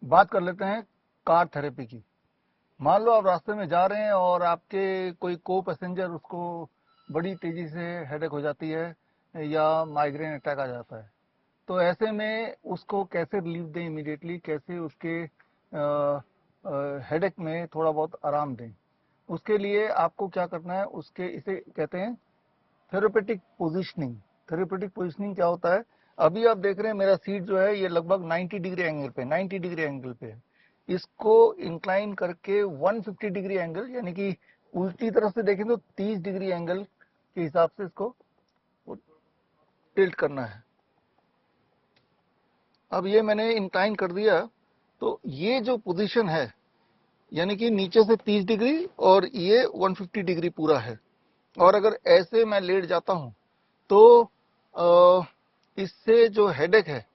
बात कर लेते हैं कार थेरेपी की। मान लो आप रास्ते में जा रहे हैं और आपके कोई को पैसेंजर, उसको बड़ी तेजी से हेडेक हो जाती है या माइग्रेन अटैक आ जाता है। तो ऐसे में उसको कैसे रिलीफ दें इमीडिएटली, कैसे उसके हेडेक में थोड़ा बहुत आराम दें। उसके लिए आपको क्या करना है, उसके इसे कहते हैं थेरेपेटिक पोजीशनिंग। थेरेपेटिक पोजीशनिंग क्या होता है? अभी आप देख रहे हैं मेरा सीट जो है ये लगभग 90 डिग्री एंगल पे, 90 डिग्री एंगल पे है। इसको इंक्लाइन करके 150 डिग्री एंगल, यानी कि उल्टी तरफ से देखें तो 30 डिग्री एंगल के हिसाब से इसको टिल्ट करना है। अब ये मैंने इंक्लाइन कर दिया, तो ये जो पोजीशन है, यानी कि नीचे से 30 डिग्री और ये 150 डिग्री पूरा है। और अगर ऐसे मैं लेट जाता हूं तो इससे जो हेडेक है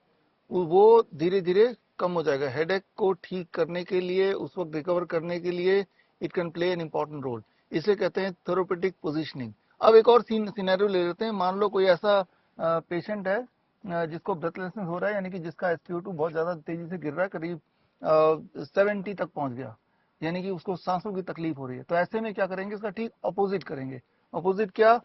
वो धीरे धीरे कम हो जाएगा। हेडेक को ठीक करने के लिए, उस वक्त रिकवर करने के लिए it can play an important role. इसे कहते हैं थेरेपेटिक पोजीशनिंग। अब एक और सिनेरियो ले लेते हैं। मान लो कोई ऐसा पेशेंट है जिसको ब्रेथलेसनेस हो रहा है, यानी कि जिसका SpO2 बहुत ज्यादा तेजी से गिर रहा है, करीब 70 तक पहुंच गया, यानी कि उसको सांसों की तकलीफ हो रही है। तो ऐसे में क्या करेंगे, इसका ठीक अपोजिट करेंगे। अपोजिट क्या?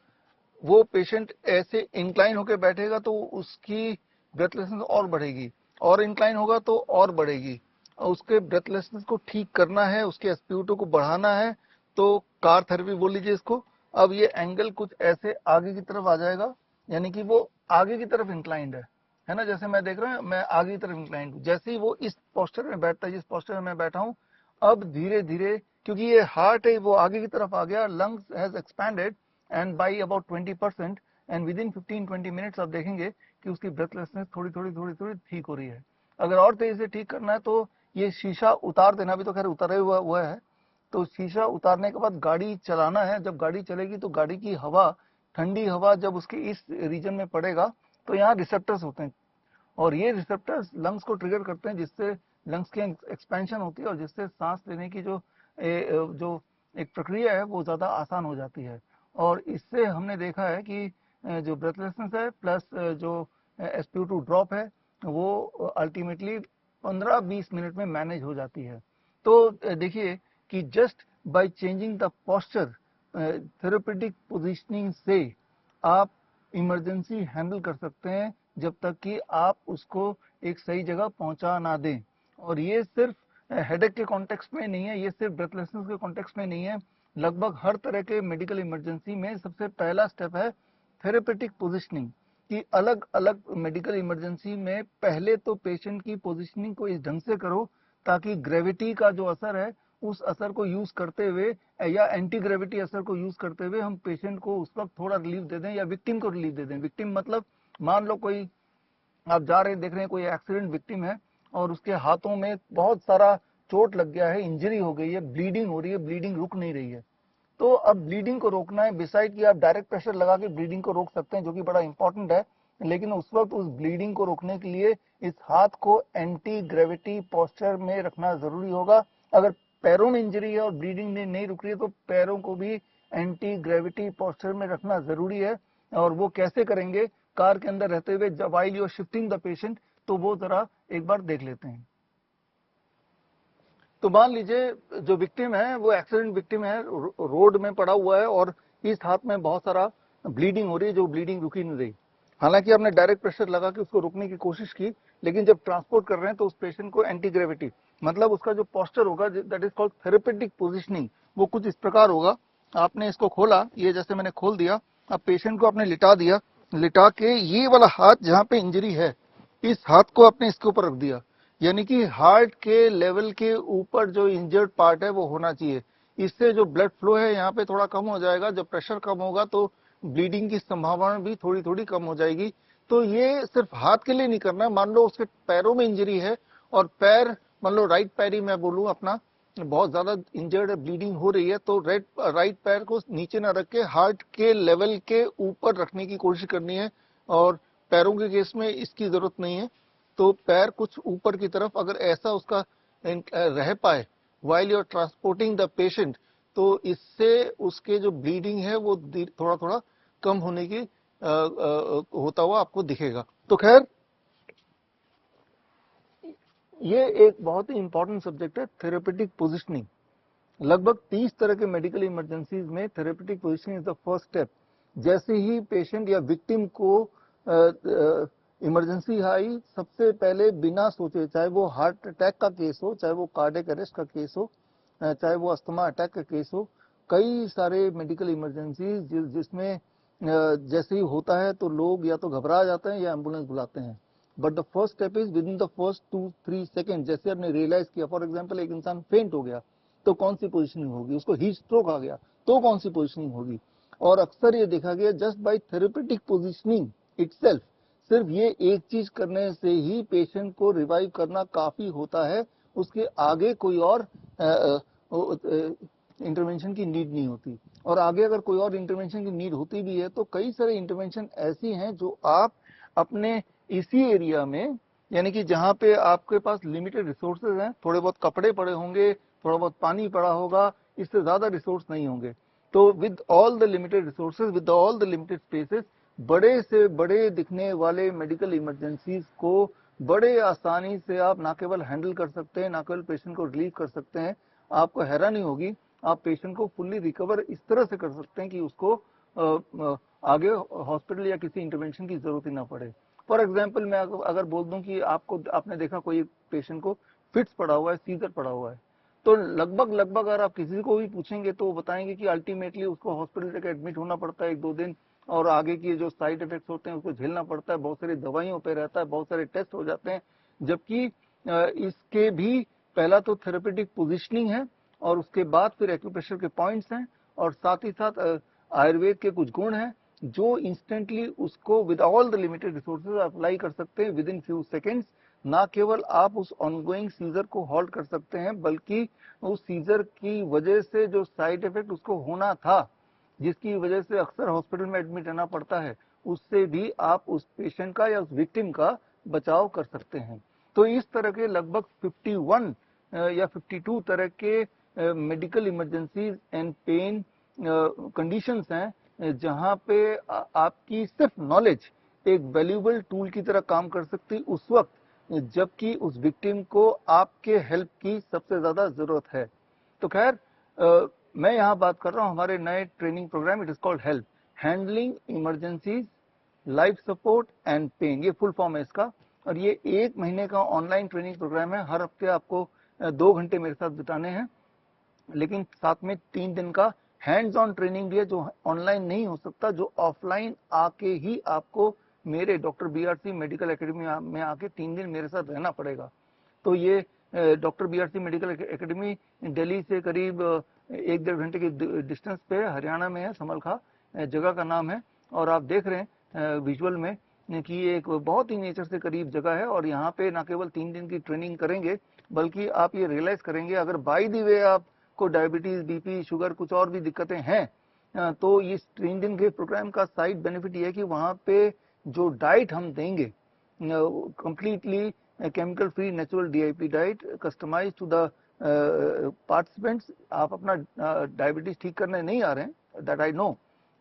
वो पेशेंट ऐसे इंक्लाइन होकर बैठेगा तो उसकी ब्रेथलेसनेस और बढ़ेगी, और इंक्लाइन होगा तो और बढ़ेगी। और उसके ब्रेथलेसनेस को ठीक करना है, उसके SpO2 को बढ़ाना है, तो कार थेरेपी बोल लीजिए इसको। अब ये एंगल कुछ ऐसे आगे की तरफ आ जाएगा, यानी कि वो आगे की तरफ इंक्लाइंड है ना। जैसे मैं देख रहा हूं, मैं आगे की तरफ इंक्लाइंड हूं। जैसे ही वो इस पोस्टर में बैठता है, जिस पोस्टर में मैं बैठा हूं, अब धीरे धीरे, क्योंकि ये हार्ट है वो आगे की तरफ आ गया, lungs has expanded and by about 20%, and with in 15-20 minutes आप देखेंगे कि उसकी ब्रेथलेसनेस थोड़ी थोड़ी थोड़ी थोड़ी ठीक हो रही है। अगर और तेजी से ठीक करना है तो ये शीशा उतार देना, भी तो खैर उतारे हुआ है। तो शीशा उतारने के बाद गाड़ी चलाना है। जब गाड़ी चलेगी तो गाड़ी की हवा, ठंडी हवा जब उसके इस रीजन में पड़ेगा तो यहाँ रिसेप्टर्स होते हैं, और ये रिसेप्टर्स लंग्स को ट्रिगर करते हैं, जिससे लंग्स की एक्सपेंशन होती है और जिससे सांस लेने की जो एक प्रक्रिया है वो ज़्यादा आसान हो जाती है। और इससे हमने देखा है कि जो ब्रेथलेसनेस है प्लस जो SpO2 ड्रॉप है वो अल्टीमेटली 15-20 मिनट में मैनेज हो जाती है। तो देखिए कि just by changing the posture, therapeutic positioning से आप इमरजेंसी हैंडल कर सकते हैं, जब तक कि आप उसको एक सही जगह पहुंचा ना दें। और ये सिर्फ हेडेक के कॉन्टेक्स्ट में नहीं है, ये सिर्फ ब्रेथलेसनेस के कॉन्टेक्स्ट में नहीं है। लगभग हर तरह के मेडिकल इमरजेंसी में सबसे पहला स्टेप है थेरेपेटिक पोजीशनिंग। कि अलग अलग मेडिकल इमरजेंसी में पहले तो पेशेंट की पोजीशनिंग को इस ढंग से करो ताकि ग्रेविटी का जो असर है उस असर को यूज करते हुए, या एंटी ग्रेविटी असर को यूज करते हुए हम पेशेंट को उस वक्त थोड़ा रिलीफ दे दें, या विक्टिम को रिलीफ दे दें। विक्टिम मतलब, मान लो कोई, आप जा रहे हैं, देख रहे हैं कोई एक्सीडेंट विक्टिम है और उसके हाथों में बहुत सारा चोट लग गया है, इंजरी हो गई है, ब्लीडिंग हो रही है, ब्लीडिंग रुक नहीं रही है। तो अब ब्लीडिंग को रोकना है, बिसाइड कि आप डायरेक्ट प्रेशर लगा के ब्लीडिंग को रोक सकते हैं, जो कि बड़ा इंपॉर्टेंट है। लेकिन उस वक्त उस ब्लीडिंग को रोकने के लिए इस हाथ को एंटी ग्रेविटी पोस्चर में रखना जरूरी होगा। अगर पैरों में इंजरी है और ब्लीडिंग नहीं रुक रही है तो पैरों को भी एंटी ग्रेविटी पोस्चर में रखना जरूरी है। और वो कैसे करेंगे, कार के अंदर रहते हुए जब while you are shifting the patient, तो वो जरा एक बार देख लेते हैं। तो मान लीजिए जो विक्टिम है वो एक्सीडेंट विक्टिम है, रोड में पड़ा हुआ है और इस हाथ में बहुत सारा ब्लीडिंग हो रही है, जो ब्लीडिंग रुकी नहीं रही। हालांकि आपने डायरेक्ट प्रेशर लगा के उसको रोकने की कोशिश की, लेकिन जब ट्रांसपोर्ट कर रहे हैं तो उस पेशेंट को एंटी ग्रेविटी, मतलब उसका जो पोस्चर होगा, that is called therapeutic positioning, वो कुछ इस प्रकार होगा। आपने इसको खोला, ये जैसे मैंने खोल दिया, अब पेशेंट को आपने लिटा दिया, लिटा के ये वाला हाथ जहां पे इंजरी है, इस हाथ को आपने इसके ऊपर रख दिया, यानी कि हार्ट के लेवल के ऊपर जो इंजर्ड पार्ट है वो होना चाहिए। इससे जो ब्लड फ्लो है यहाँ पे थोड़ा कम हो जाएगा। जब प्रेशर कम होगा तो ब्लीडिंग की संभावना भी थोड़ी थोड़ी कम हो जाएगी। तो ये सिर्फ हाथ के लिए नहीं करना। मान लो उसके पैरों में इंजरी है और पैर, मान लो राइट पैर ही मैं बोलूं अपना, बहुत ज्यादा इंजर्ड है, ब्लीडिंग हो रही है, तो राइट पैर को नीचे ना रख के हार्ट के लेवल के ऊपर रखने की कोशिश करनी है। और पैरों के केस में इसकी जरूरत नहीं है। तो पैर कुछ ऊपर की तरफ अगर ऐसा उसका रह पाए while you are transporting the patient, तो इससे उसके जो ब्लीडिंग है वो थोड़ा थोड़ा कम होने की होता हुआ आपको दिखेगा। तो खैर ये एक बहुत ही इंपॉर्टेंट सब्जेक्ट है, थेरेपेटिक पोजिशनिंग। लगभग 30 तरह के मेडिकल इमरजेंसीज में therapeutic positioning is the first step. जैसे ही पेशेंट या विक्टिम को इमरजेंसी आई, सबसे पहले बिना सोचे, चाहे वो हार्ट अटैक का केस हो, चाहे वो कार्डियक अरेस्ट का केस हो, चाहे वो अस्थमा अटैक का केस हो, कई सारे मेडिकल इमरजेंसीज जिसमें जैसे ही होता है तो लोग या तो घबरा जाते हैं या एम्बुलेंस बुलाते हैं। But the first step is with in the first 2-3 second, जैसे आपने रियलाइज किया, फॉर एग्जाम्पल एक इंसान फेंट हो गया तो कौन सी पोजिशनिंग होगी, उसको हीट स्ट्रोक आ गया तो कौन सी पोजिशनिंग होगी। और अक्सर ये देखा गया just by therapeutic positioning itself, सिर्फ ये एक चीज करने से ही पेशेंट को रिवाइव करना काफी होता है, उसके आगे कोई और इंटरवेंशन की नीड नहीं होती। और आगे अगर कोई और इंटरवेंशन की नीड होती भी है तो कई सारे इंटरवेंशन ऐसी हैं जो आप अपने इसी एरिया में, यानी कि जहां पे आपके पास लिमिटेड रिसोर्सेज हैं, थोड़े बहुत कपड़े पड़े होंगे, थोड़ा बहुत पानी पड़ा होगा, इससे ज्यादा रिसोर्स नहीं होंगे, तो with all the limited resources, with all the limited spaces, बड़े से बड़े दिखने वाले मेडिकल इमरजेंसीज को बड़े आसानी से आप ना केवल हैंडल कर सकते हैं, ना केवल पेशेंट को रिलीव कर सकते हैं, आपको हैरानी होगी, आप पेशेंट को फुल्ली रिकवर इस तरह से कर सकते हैं कि उसको आगे हॉस्पिटल या किसी इंटरवेंशन की जरूरत ही ना पड़े। फॉर एग्जाम्पल मैं अगर बोल दूं कि आपने देखा कोई पेशेंट को फिट्स पड़ा हुआ है, सीजर पड़ा हुआ है, तो लगभग अगर आप किसी को भी पूछेंगे तो वो बताएंगे कि अल्टीमेटली उसको हॉस्पिटल तक एडमिट होना पड़ता है 1-2 दिन, और आगे की जो साइड इफेक्ट्स होते हैं उसको झेलना पड़ता है, बहुत सारी दवाइयों पे रहता है, बहुत सारे टेस्ट हो जाते हैं। जबकि इसके भी पहला तो थेरेपेटिक पोजिशनिंग है, और उसके बाद फिर एक्यूप्रेशर के पॉइंट्स हैं, और साथ ही साथ आयुर्वेद के कुछ गुण हैं जो इंस्टेंटली उसको with all the limited resources apply कर सकते हैं विद इन फ्यू सेकेंड्स। ना केवल आप उस ऑनगोइंग सीजर को हॉल्ट कर सकते हैं, बल्कि उस सीजर की वजह से जो साइड इफेक्ट उसको होना था, जिसकी वजह से अक्सर हॉस्पिटल में एडमिट रहना पड़ता है, उससे भी आप उस पेशेंट का या उस विक्टिम का बचाव कर सकते हैं। तो इस तरह के लगभग 51 या 52 तरह के medical emergencies and pain conditions हैं जहां पे आपकी सिर्फ नॉलेज एक वैल्यूएबल टूल की तरह काम कर सकती उस वक्त जबकि उस विक्टिम को आपके हेल्प की सबसे ज्यादा जरूरत है। तो खैर, मैं यहाँ बात कर रहा हूँ हमारे नए training program, it is called help, handling emergencies, life support and pain, ये फुल फॉर्म है इसका। और ये 1 महीने का ऑनलाइन ट्रेनिंग प्रोग्राम है, हर हफ्ते आपको 2 घंटे मेरे साथ बिताने हैं, लेकिन साथ में 3 दिन का हैंड्स ऑन ट्रेनिंग भी है जो ऑनलाइन नहीं हो सकता, जो ऑफलाइन आके ही आपको मेरे डॉक्टर बीआरसी मेडिकल एकेडमी में आके 3 दिन मेरे साथ रहना पड़ेगा। तो ये doctor BRC medical academy Delhi से करीब 1-1.5 घंटे की डिस्टेंस पे है, हरियाणा में है, समलखा जगह का नाम है। और आप देख रहे हैं विजुअल में कि ये एक बहुत ही नेचर से करीब जगह है, और यहाँ पे ना केवल 3 दिन की ट्रेनिंग करेंगे, बल्कि आप ये रियलाइज करेंगे अगर बाय द वे आपको डायबिटीज, बीपी, शुगर, कुछ और भी दिक्कतें हैं, तो इस 3 दिन के प्रोग्राम का साइड बेनिफिट ये है कि वहाँ पे जो डाइट हम देंगे, completely chemical free natural DIP diet customise to the participants. आप अपना डायबिटीज ठीक करने नहीं आ रहे हैं, दैट आई नो,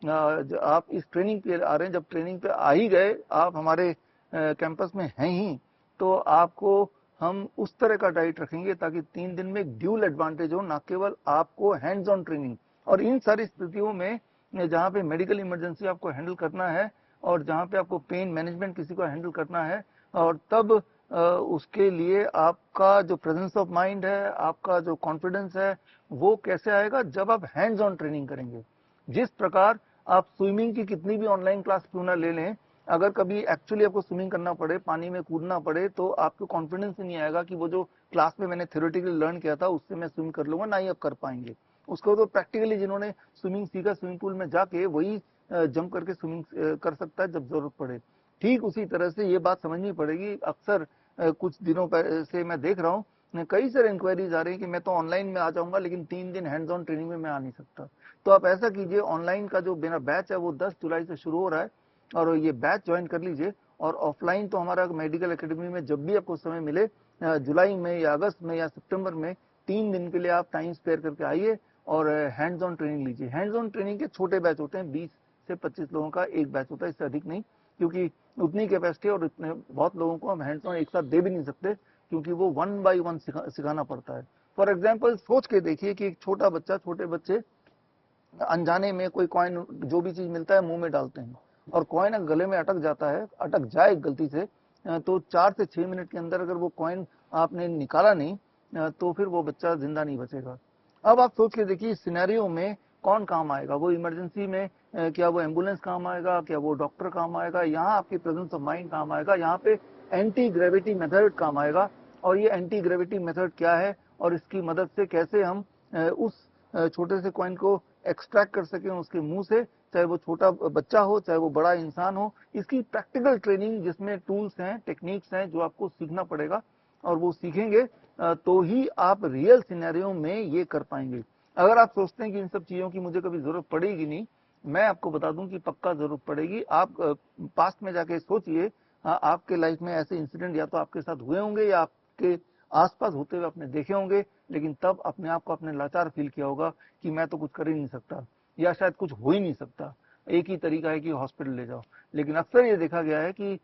आप इस ट्रेनिंग पे आ रहे हैं। जब ट्रेनिंग पे आ ही गए, आप हमारे कैंपस में हैं ही, तो आपको हम उस तरह का डाइट रखेंगे ताकि 3 दिन में एक ड्यूल एडवांटेज हो, ना केवल आपको हैंड्स ऑन ट्रेनिंग, और इन सारी स्थितियों में जहाँ पे मेडिकल इमरजेंसी आपको हैंडल करना है और जहाँ पे आपको पेन मैनेजमेंट किसी को हैंडल करना है, और तब उसके लिए आपका जो प्रेजेंस ऑफ माइंड है, आपका जो कॉन्फिडेंस है, वो कैसे आएगा, जब आप हैंड्स ऑन ट्रेनिंग करेंगे। जिस प्रकार आप स्विमिंग की कितनी भी ऑनलाइन क्लास क्यों ना ले लें, अगर कभी एक्चुअली आपको स्विमिंग करना पड़े, पानी में कूदना पड़े, तो आपको कॉन्फिडेंस ही नहीं आएगा कि वो जो क्लास में मैंने थ्योरेटिकली लर्न किया था उससे मैं स्विम कर लूंगा, ना ही आप कर पाएंगे उसको। तो प्रैक्टिकली जिन्होंने स्विमिंग सीखा, स्विमिंग पूल में जाके वही जंप करके स्विमिंग कर सकता है जब जरूरत पड़े। ठीक उसी तरह से ये बात समझनी पड़ेगी। अक्सर कुछ दिनों से मैं देख रहा हूँ कई सारे इंक्वायरीज आ रही है कि मैं तो ऑनलाइन में आ जाऊंगा लेकिन 3 दिन हैंड्स ऑन ट्रेनिंग में मैं आ नहीं सकता। तो आप ऐसा कीजिए, ऑनलाइन का जो मेरा बैच है वो 10 जुलाई से शुरू हो रहा है, और ये बैच ज्वाइन कर लीजिए। और ऑफलाइन तो हमारा मेडिकल एकेडमी में जब भी आपको समय मिले, जुलाई में या अगस्त में या सितंबर में, 3 दिन के लिए आप टाइम स्पेयर करके आइए और हैंड्स ऑन ट्रेनिंग लीजिए। हैंड्स ऑन ट्रेनिंग के छोटे बैच होते हैं, 20 से 25 लोगों का एक बैच होता है, इससे अधिक नहीं, क्योंकि उतनी कैपेसिटी और इतने बहुत लोगों को हम हैंड्स ऑन एक साथ दे भी नहीं सकते। क्योंकि वो 1 बाय 1 सिखाना पड़ता है। फॉर एग्जाम्पल सोच के देखिए कि एक छोटे बच्चे अनजाने में कोई कॉइन, जो भी चीज मिलता है मुंह में डालते हैं, और कॉइन अगर गले में अटक जाए गलती से, तो 4 से 6 मिनट के अंदर अगर वो कॉइन आपने निकाला नहीं, तो फिर वो बच्चा जिंदा नहीं बचेगा। अब आप सोच के देखिए इस सिनेरियो में कौन काम आएगा? वो इमरजेंसी में क्या वो एम्बुलेंस काम आएगा? क्या वो डॉक्टर काम आएगा? यहाँ आपकी प्रेजेंस ऑफ माइंड काम आएगा, यहाँ पे एंटी ग्रेविटी मेथड काम आएगा। और ये एंटी ग्रेविटी मेथड क्या है और इसकी मदद से कैसे हम उस छोटे से कॉइन को एक्सट्रैक्ट कर सकें उसके मुंह से, चाहे वो छोटा बच्चा हो चाहे वो बड़ा इंसान हो। इसकी प्रैक्टिकल ट्रेनिंग जिसमें टूल्स हैं, टेक्निक्स हैं, जो आपको सीखना पड़ेगा, और वो सीखेंगे तो ही आप रियल सिनेरियो में ये कर पाएंगे। अगर आप सोचते हैं कि इन सब चीजों की मुझे कभी जरूरत पड़ेगी नहीं, मैं आपको बता दूं कि पक्का जरूरत पड़ेगी। आप पास्ट में जाके सोचिए, आपके लाइफ में ऐसे इंसिडेंट या तो आपके साथ हुए होंगे या आपके आसपास होते हुए आपने देखे होंगे, लेकिन तब अपने आप को आपने लाचार फील किया होगा कि मैं तो कुछ कर ही नहीं सकता, या शायद कुछ हो ही नहीं सकता। एक ही तरीका है कि हॉस्पिटल ले जाओ। लेकिन अक्सर ये देखा गया है कि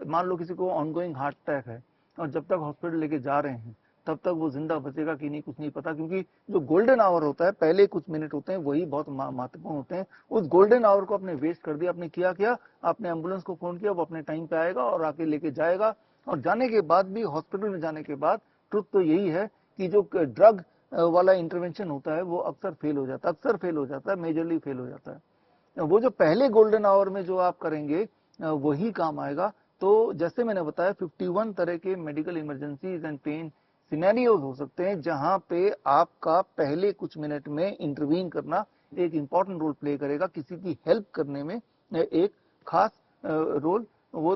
मान लो किसी को ऑनगोइंग हार्ट अटैक है, और जब तक हॉस्पिटल लेके जा रहे हैं तब तक वो जिंदा बचेगा कि नहीं कुछ नहीं पता, क्योंकि जो गोल्डन आवर होता है, पहले कुछ मिनट होते हैं, वही बहुत महत्वपूर्ण होते हैं। उस गोल्डन आवर को आपने वेस्ट कर दिया। आपने क्या आपने एम्बुलेंस को फोन किया, वो अपने टाइम पे आएगा और आके लेके जाएगा। और जाने के बाद भी, हॉस्पिटल में जाने के बाद, ट्रुथ तो यही है कि जो ड्रग वाला इंटरवेंशन होता है वो अक्सर फेल हो जाता है, मेजरली फेल हो जाता है। वो जो पहले गोल्डन आवर में जो आप करेंगे वही काम आएगा। तो जैसे मैंने बताया 51 तरह के medical emergencies and pain scenarios हो सकते हैं जहां पे आपका पहले कुछ मिनट में इंटरवीन करना एक इंपॉर्टेंट रोल प्ले करेगा, किसी की हेल्प करने में एक खास रोल वो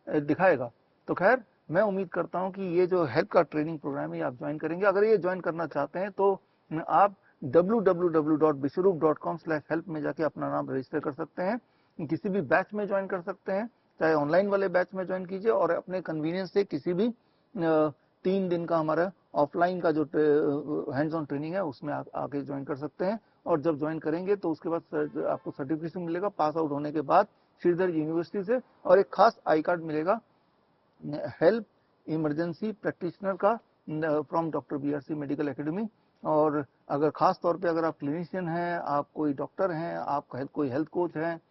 दिखाएगा। तो खैर, मैं उम्मीद करता हूं कि ये जो हेल्प का ट्रेनिंग प्रोग्राम है आप ज्वाइन करेंगे। अगर ये ज्वाइन करना चाहते हैं तो आप www.bishrup.com/help में जाके अपना नाम रजिस्टर कर सकते हैं। किसी भी बैच में ज्वाइन कर सकते हैं, चाहे ऑनलाइन वाले बैच में ज्वाइन कीजिए, और अपने कन्वीनियंस से किसी भी 3 दिन का हमारा ऑफलाइन का जो हैंड्स ऑन ट्रेनिंग है उसमें आके ज्वाइन कर सकते हैं। और जब ज्वाइन करेंगे तो उसके बाद आपको सर्टिफिकेशन मिलेगा पास आउट होने के बाद श्रीधर यूनिवर्सिटी से, और एक खास आई कार्ड मिलेगा हेल्प इमरजेंसी प्रैक्टिशनर का from doctor BRC medical academy. और अगर खास तौर पे अगर आप क्लिनिशियन हैं, आप कोई डॉक्टर हैं, आप कोई हेल्थ कोच हैं,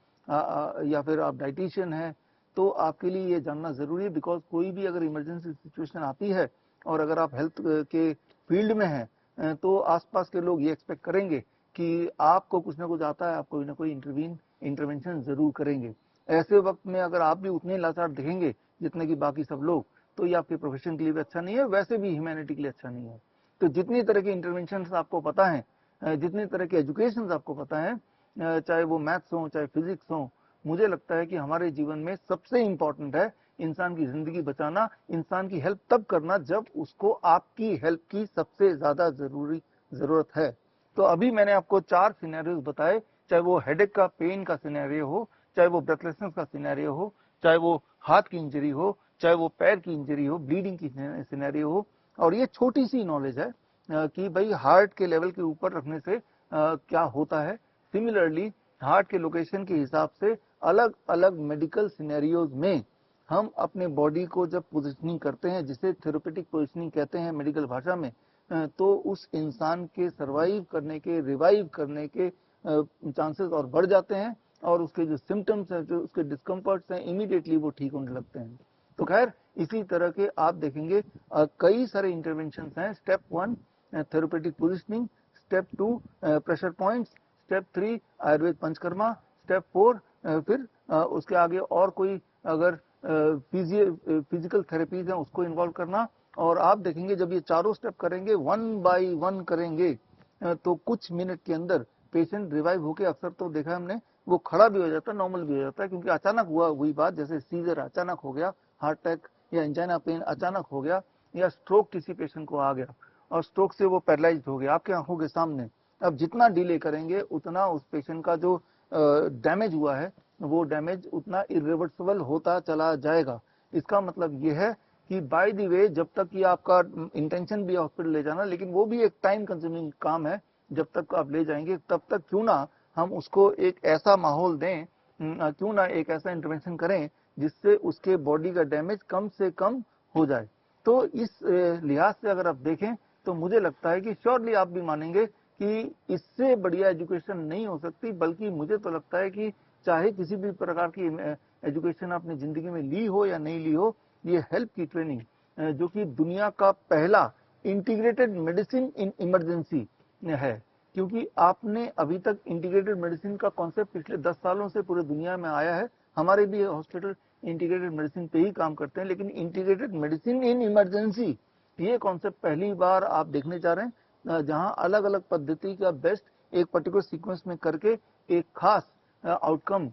या फिर आप डाइटिशियन हैं, तो आपके लिए ये जानना जरूरी है। बिकॉज कोई भी अगर इमरजेंसी सिचुएशन आती है और अगर आप हेल्थ के फील्ड में हैं, तो आसपास के लोग ये एक्सपेक्ट करेंगे कि आपको कुछ ना कुछ आता है, आप कोई ना कोई इंटरवेंशन जरूर करेंगे। ऐसे वक्त में अगर आप भी उतने लाचार दिखेंगे जितने की बाकी सब लोग, तो ये आपके प्रोफेशन के लिए भी अच्छा नहीं है, वैसे भी ह्यूमैनिटी के लिए अच्छा नहीं है। तो जितनी तरह के इंटरवेंशन आपको पता है, जितनी तरह के एजुकेशन आपको पता है, चाहे वो मैथ्स हो चाहे फिजिक्स हो, मुझे लगता है कि हमारे जीवन में सबसे इंपॉर्टेंट है इंसान की जिंदगी बचाना, इंसान की हेल्प तब करना जब उसको आपकी हेल्प की सबसे ज्यादा जरूरत है। तो अभी मैंने आपको 4 सिनेरियोज बताए, चाहे वो हेडेक का पेन का सिनेरियो हो, चाहे वो ब्रेथलेसनेस का सिनेरियो हो, चाहे वो हाथ की इंजरी हो, चाहे वो पैर की इंजरी हो, ब्लीडिंग की सिनेरियो हो। और ये छोटी सी नॉलेज है कि भाई हार्ट के लेवल के ऊपर रखने से क्या होता है। सिमिलरली हार्ट के लोकेशन के हिसाब से अलग अलग मेडिकल सिनेरियोज में हम अपने बॉडी को जब पोजिशनिंग करते हैं, जिसे थेरेपेटिक पोजिशनिंग कहते हैं मेडिकल भाषा में, तो उस इंसान के सर्वाइव करने के, रिवाइव करने के चांसेस और बढ़ जाते हैं, और उसके जो सिम्टम्स हैं, जो उसके डिस्कम्फर्ट्स हैं, इमीडिएटली वो ठीक होने लगते हैं। तो खैर, इसी तरह के आप देखेंगे कई सारे इंटरवेंशन हैं। Step 1 therapeutic positioning, step 2 pressure points, step 3 Ayurveda panchakarma, step 4 फिर उसके आगे और कोई अगर फिजिकल थेरेपीज हैं उसको इन्वॉल्व करना। और आप देखेंगे जब ये चारों स्टेप करेंगे, 1 बाय 1 करेंगे, तो कुछ मिनट के अंदर पेशेंट रिवाइव होके, अक्सर तो देखा हमने, वो खड़ा भी हो जाता है, नॉर्मल भी हो जाता है। क्योंकि अचानक हुई बात, जैसे सीजर अचानक हो गया, हार्ट अटैक या एंजाइना पेन अचानक हो गया, या स्ट्रोक किसी पेशेंट को आ गया और स्ट्रोक से वो पैरालाइज्ड हो गया आपके आंखों के सामने। अब जितना डिले करेंगे उतना उस पेशेंट का जो डैमेज हुआ है वो डैमेज उतना इरिवर्सिबल होता चला जाएगा। इसका मतलब ये है कि बाय द वे, जब तक कि आपका इंटेंशन भी है हॉस्पिटल ले जाना, लेकिन वो भी एक टाइम कंज्यूमिंग काम है। जब तक आप ले जाएंगे तब तक क्यों ना हम उसको एक ऐसा माहौल दें, क्यों ना एक ऐसा इंटरवेंशन करें जिससे उसके बॉडी का डैमेज कम से कम हो जाए। तो इस लिहाज से अगर आप देखें तो मुझे लगता है कि श्योरली आप भी मानेंगे कि इससे बढ़िया एजुकेशन नहीं हो सकती, बल्कि मुझे तो लगता है कि चाहे किसी भी प्रकार की एजुकेशन आपने जिंदगी में ली हो या नहीं ली हो, ये हेल्थ की ट्रेनिंग जो कि दुनिया का पहला इंटीग्रेटेड मेडिसिन इन इमरजेंसी है, क्योंकि आपने अभी तक इंटीग्रेटेड मेडिसिन का कॉन्सेप्ट पिछले 10 सालों से पूरे दुनिया में आया है। हमारे भी हॉस्पिटल इंटीग्रेटेड मेडिसिन पे ही काम करते हैं, लेकिन इंटीग्रेटेड मेडिसिन इन इमरजेंसी ये कॉन्सेप्ट पहली बार आप देखने जा रहे हैं, जहां अलग अलग पद्धति का बेस्ट एक पर्टिकुलर सीक्वेंस में करके एक खास आउटकम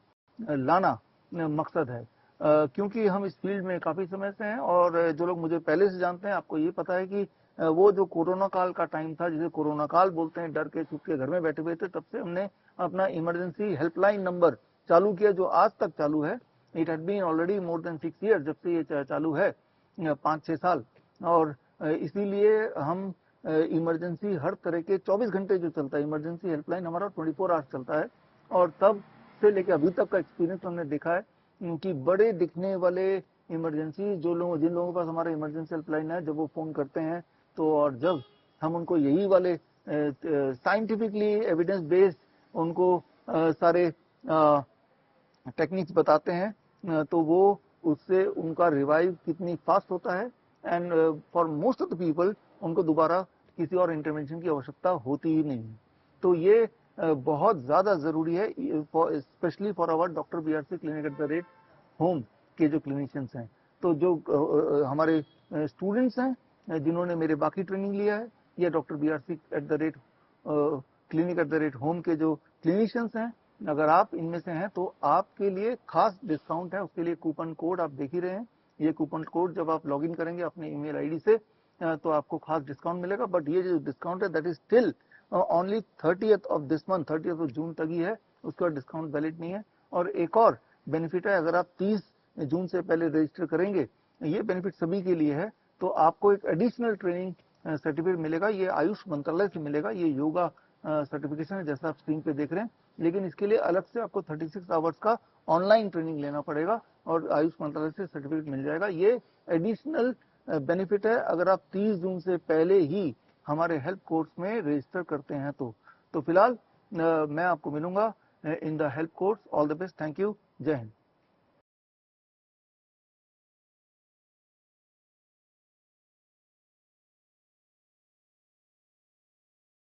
लाना मकसद है। क्योंकि हम इस फील्ड में काफी समय से हैं और जो लोग मुझे पहले से जानते हैं, आपको ये पता है कि वो जो कोरोना काल का टाइम था, जिसे कोरोना काल बोलते हैं, डर के छुप के घर में बैठे हुए थे, तब से हमने अपना इमरजेंसी हेल्पलाइन नंबर चालू किया, जो आज तक चालू है। It had been already more than 6 year जब से ये चालू है, 5-6 साल। और इसीलिए हम इमरजेंसी हर तरह के 24 घंटे जो चलता है, इमरजेंसी हेल्पलाइन हमारा 24 आवर्स चलता है। और तब से लेकर अभी तक का एक्सपीरियंस हमने देखा है कि बड़े दिखने वाले इमरजेंसी जिन लोगों के पास हमारा इमरजेंसी हेल्पलाइन है, जब वो फोन करते हैं तो, और जब हम उनको यही वाले साइंटिफिकली एविडेंस बेस्ड उनको सारे टेक्निक्स बताते हैं, तो वो उससे उनका रिवाइव कितनी फास्ट होता है। And for most of the people उनको दोबारा किसी और इंटरवेंशन की आवश्यकता होती ही नहीं। तो ये बहुत ज्यादा जरूरी है, specially for our doctor BRC clinic at the rate home के जो क्लिनिशियंस हैं। तो जो हमारे स्टूडेंट्स हैं जिन्होंने मेरे बाकी ट्रेनिंग लिया है, या doctor BRC eight the rate clinic at the rate home के जो क्लिनिशियंस हैं, अगर आप इनमें से हैं तो आपके लिए खास डिस्काउंट है। उसके लिए कूपन कोड आप देख ही रहे हैं। ये कूपन कोड जब आप लॉगिन करेंगे अपने ईमेल आईडी से, तो आपको खास डिस्काउंट मिलेगा। बट ये जो डिस्काउंट है that is still only 30th of this month, 30th of June तक ही है, उसके बाद डिस्काउंट वैलिड नहीं है। और एक और बेनिफिट है, अगर आप 30 जून से पहले रजिस्टर करेंगे, ये बेनिफिट सभी के लिए है, तो आपको एक एडिशनल ट्रेनिंग सर्टिफिकेट मिलेगा। ये आयुष मंत्रालय से मिलेगा, ये योगा सर्टिफिकेशन है जैसा आप स्क्रीन पे देख रहे हैं। लेकिन इसके लिए अलग से आपको 36 आवर्स का ऑनलाइन ट्रेनिंग लेना पड़ेगा और आयुष मंत्रालय से सर्टिफिकेट मिल जाएगा। ये एडिशनल बेनिफिट है अगर आप 30 जून से पहले ही हमारे हेल्प कोर्स में रजिस्टर करते हैं तो फिलहाल मैं आपको मिलूंगा in the help course. All the best, thank you, जय हिंद।